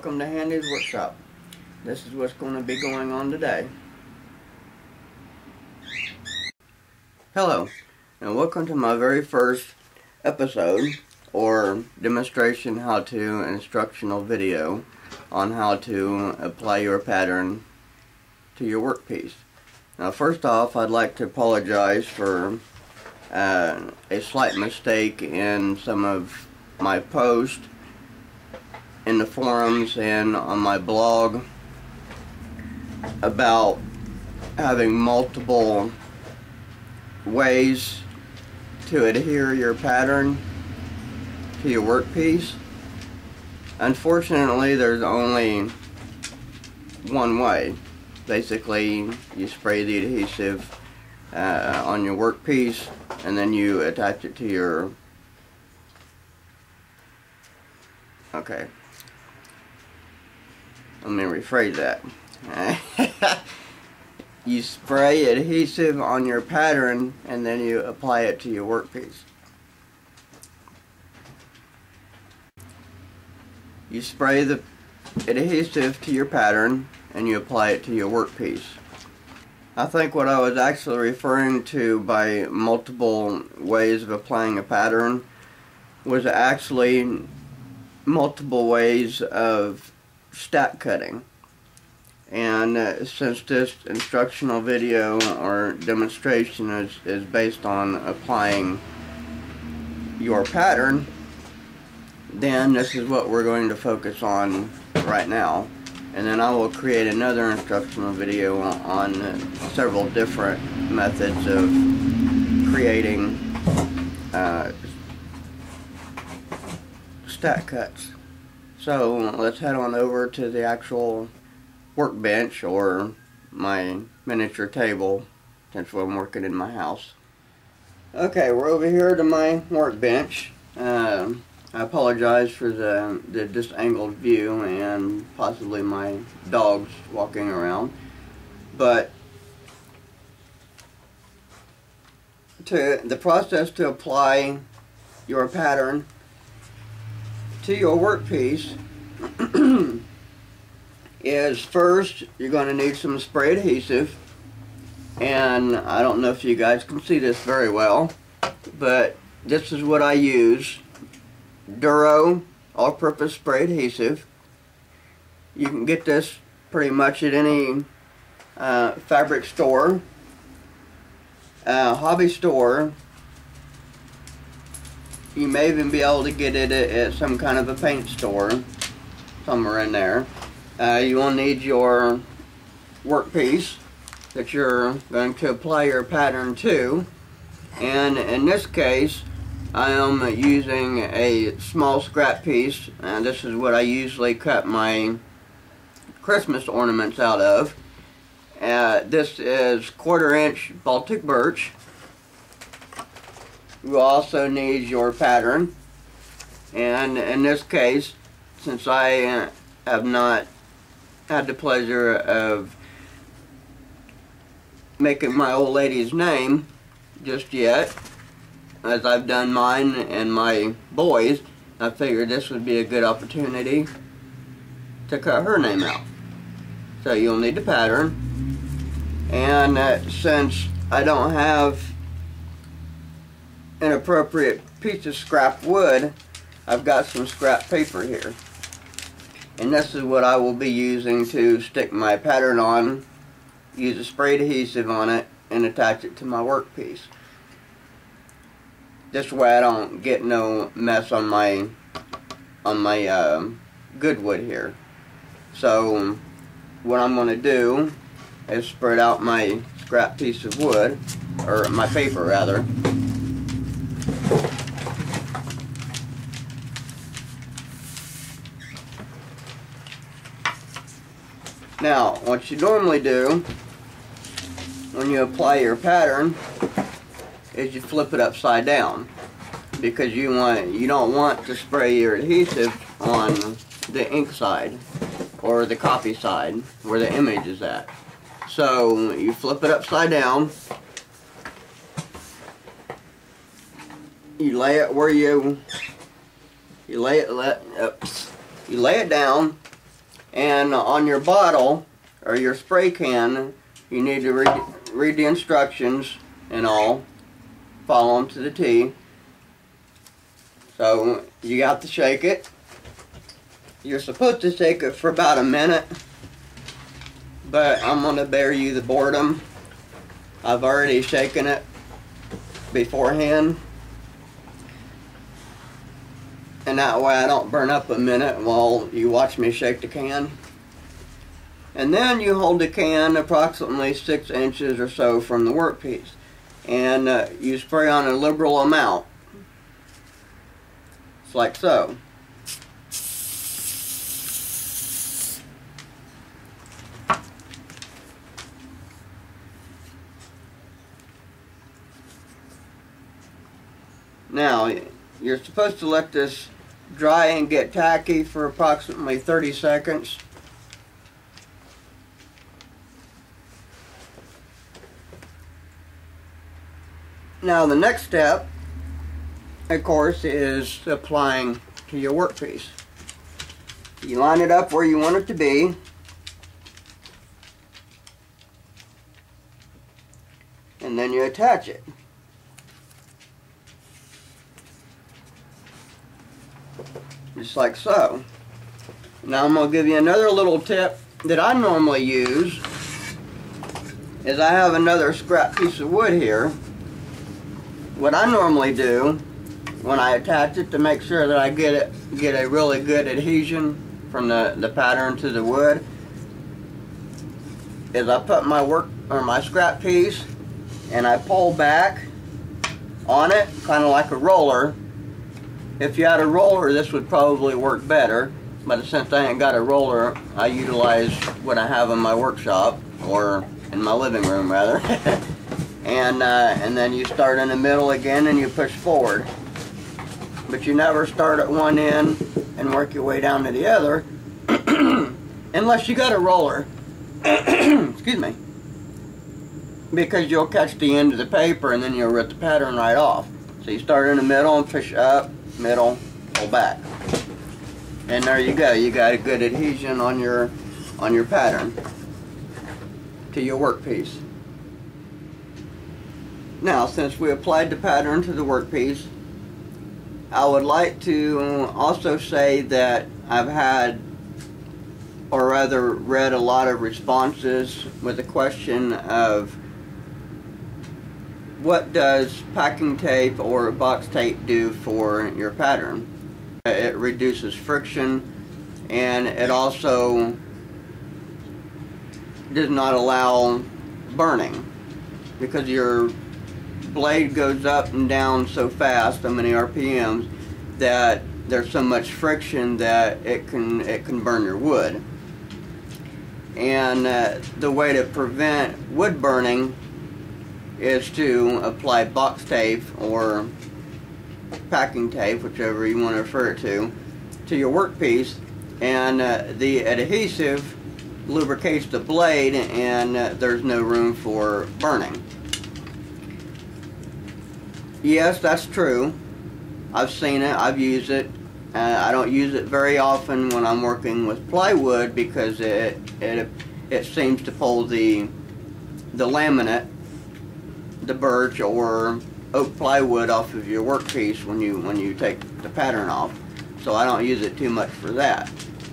welcome to Handy's Workshop. This is what's going to be going on today. Hello, and welcome to my very first episode or demonstration how-to instructional video on how to apply your pattern to your workpiece. Now first off, I'd like to apologize for a slight mistake in some of my posts in the forums and on my blog about having multiple ways to adhere your pattern to your workpiece. Unfortunately, there's only one way. Basically, you spray the adhesive on your workpiece and then you attach it to your... Okay. Let me rephrase that. You spray adhesive on your pattern and then you apply it to your workpiece. You spray the adhesive to your pattern and you apply it to your workpiece. I think what I was actually referring to by multiple ways of applying a pattern was actually multiple ways of stack cutting. And since this instructional video or demonstration is based on applying your pattern, then this is what we're going to focus on right now. And then I will create another instructional video on several different methods of creating stack cuts. So let's head on over to the actual workbench or my miniature table, since I'm working in my house. Okay, we're over here to my workbench. I apologize for the disangled view and possibly my dogs walking around, but the process to apply your pattern to your workpiece is first you're going to need some spray adhesive, and I don't know if you guys can see this very well, but this is what I use. Duro all-purpose spray adhesive. You can get this pretty much at any fabric store, hobby store. You may even be able to get it at some kind of a paint store somewhere in there. You will need your workpiece that you're going to apply your pattern to, and in this case I am using a small scrap piece, and this is what I usually cut my Christmas ornaments out of. This is 1/4 inch Baltic birch. You also need your pattern, and in this case, since I have not had the pleasure of making my old lady's name just yet, as I've done mine and my boys, I figured this would be a good opportunity to cut her name out. So you'll need the pattern, and since I don't have an appropriate piece of scrap wood, I've got some scrap paper here, and this is what I will be using to stick my pattern on. Use a spray adhesive on it and attach it to my workpiece. This way I don't get no mess on my good wood here. So what I'm going to do is spread out my scrap piece of wood, or my paper rather. Now, what you normally do when you apply your pattern is you flip it upside down, because you don't want to spray your adhesive on the ink side or the copy side where the image is at. So you flip it upside down, you lay it where you lay it down And on your bottle or your spray can, you need to read the instructions and all, follow them to the T. So you got to shake it. You're supposed to shake it for about a minute, but I'm going to bear you the boredom. I've already shaken it beforehand, and that way I don't burn up a minute while you watch me shake the can. And then you hold the can approximately 6 inches or so from the workpiece, and you spray on a liberal amount. It's like so. Now, you're supposed to let this dry and get tacky for approximately 30 seconds. Now, the next step, of course, is applying to your workpiece. You line it up where you want it to be. And then you attach it. Just like so. Now I'm going to give you another little tip that I normally use. Is I have another scrap piece of wood here. What I normally do when I attach it to make sure that I get a really good adhesion from the pattern to the wood is I put my scrap piece and I pull back on it, kind of like a roller. If you had a roller, this would probably work better, but since I ain't got a roller, I utilize what I have in my workshop, or in my living room rather. And then you start in the middle again and you push forward. But you never start at one end and work your way down to the other, unless you got a roller. Excuse me. Because you'll catch the end of the paper and then you'll rip the pattern right off. So you start in the middle and push up, middle, pull back, and there you go. You got a good adhesion on your pattern to your workpiece. Now, since we applied the pattern to the workpiece, I would like to also say that I've had, or rather read, a lot of responses with the question of what does packing tape or box tape do for your pattern? It reduces friction, and it also does not allow burning, because your blade goes up and down so fast, so many RPMs, that there's so much friction that it can burn your wood. And the way to prevent wood burning is to apply box tape or packing tape, whichever you want to refer it to your workpiece, and the adhesive lubricates the blade, and there's no room for burning. Yes, that's true. I've seen it, I've used it. I don't use it very often when I'm working with plywood, because it seems to pull the laminate, the birch or oak plywood off of your workpiece when you take the pattern off. So I don't use it too much for that.